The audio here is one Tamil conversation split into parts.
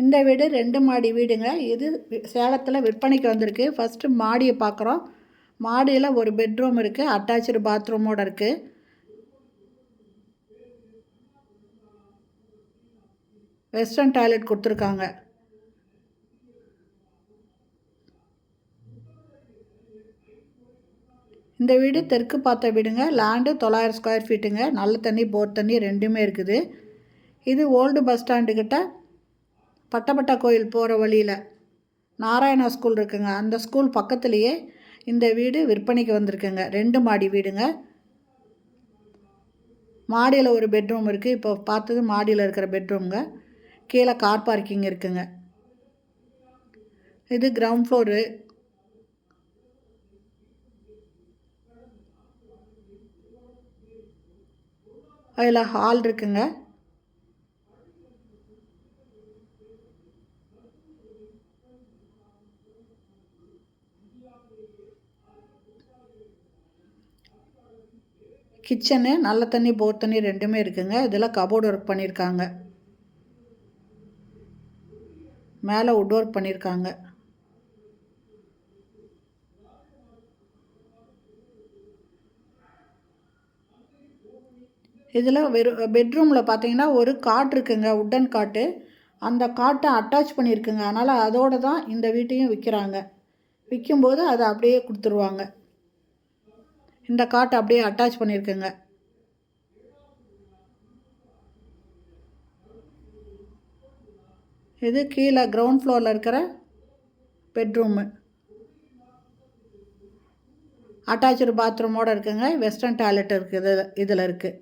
இந்த வீடு 2 மாடி வீடுங்க. இது சேலத்தில் விற்பனைக்கு வந்திருக்கு. ஃபஸ்ட்டு மாடியை பார்க்குறோம். மாடியில் ஒரு பெட்ரூம் இருக்குது, அட்டாச்சு பாத்ரூமோடு இருக்குது. வெஸ்டர்ன் டாய்லெட் கொடுத்துருக்காங்க. இந்த வீடு தெற்கு பார்த்த வீடுங்க. லேண்டு 900 ஸ்கொயர் ஃபீட்டுங்க. நல்ல தண்ணி, போர் தண்ணி ரெண்டுமே இருக்குது. இது ஓல்டு பஸ் ஸ்டாண்டுக்கிட்ட பட்டப்பட்டா கோயில் போகிற வழியில் நாராயணா ஸ்கூல் இருக்குங்க. அந்த ஸ்கூல் பக்கத்துலேயே இந்த வீடு விற்பனைக்கு வந்திருக்குங்க. 2 மாடி வீடுங்க. மாடியில் ஒரு பெட்ரூம் இருக்குது. இப்போ பார்த்தது மாடியில் இருக்கிற பெட்ரூம்ங்க. கீழே கார் பார்க்கிங் இருக்குங்க. இது கிரவுண்ட் ஃப்ளோரு. அதில் ஹால் இருக்குங்க. கிச்சனு நல்ல தண்ணி, போர் தண்ணி ரெண்டுமே இருக்குங்க. இதில் கபோர்டு ஒர்க் பண்ணியிருக்காங்க. மேலே வுட் ஒர்க் பண்ணியிருக்காங்க. இதில் பெட்ரூமில் பார்த்தீங்கன்னா ஒரு காட் இருக்குங்க, உட்டன் காட்டு. அந்த காட்டை அட்டாச் பண்ணியிருக்குங்க. அதனால் அதோடு தான் இந்த வீட்டையும் விற்கிறாங்க. விற்கும்போது அதை அப்படியே கொடுத்துருவாங்க. இந்த காட்டை அப்படியே அட்டாச் பண்ணியிருக்குங்க. இது கீழே கிரவுண்ட் ஃப்ளோரில் இருக்கிற பெட்ரூமு. அட்டாச்சு பாத்ரூமோடு இருக்குங்க. வெஸ்டர்ன் டாய்லெட் இருக்குது, இதில் இருக்குது.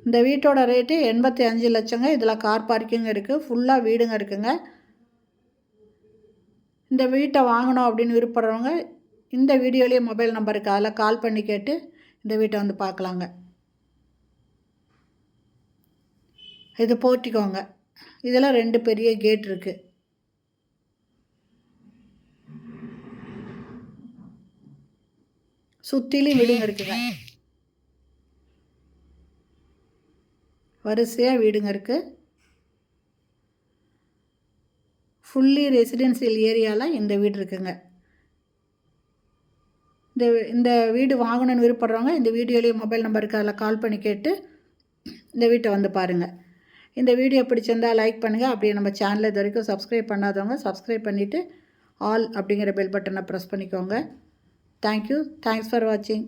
இந்த வீட்டோட ரேட்டு 85 லட்சங்க. இதில் கார் பார்க்கிங் இருக்குது. ஃபுல்லாக வீடுங்க இருக்குங்க. இந்த வீட்டை வாங்கணும் அப்படின்னு விருப்பப்படுறவங்க இந்த வீடியோலேயே மொபைல் நம்பருக்கு அதில் கால் பண்ணி கேட்டு இந்த வீட்டை வந்து பார்க்கலாங்க. இது போர்ட்டிக்கோங்க. இதில் 2 பெரிய கேட் இருக்குது. சுற்றிலும் வீடுங்க இருக்குங்க. வரிசையாக வீடுங்க இருக்குது. ஃபுல்லி ரெசிடென்சியல் ஏரியாவில் இந்த வீடு இருக்குங்க. இந்த வீடு வாங்கணுன்னு விருப்பப்படுறவங்க இந்த வீடியோலேயே மொபைல் நம்பருக்கு அதில் கால் பண்ணி கேட்டு இந்த வீட்டை வந்து பாருங்கள். இந்த வீடியோ பிடிச்சிருந்தால் லைக் பண்ணுங்கள். அப்படியே நம்ம சேனலை இது வரைக்கும் சப்ஸ்கிரைப் பண்ணாதவங்க சப்ஸ்கிரைப் பண்ணிவிட்டு ஆல் அப்படிங்கிற பெல் பட்டனை ப்ரெஸ் பண்ணிக்கோங்க. தேங்க்யூ. தேங்க்ஸ் ஃபார் வாட்சிங்.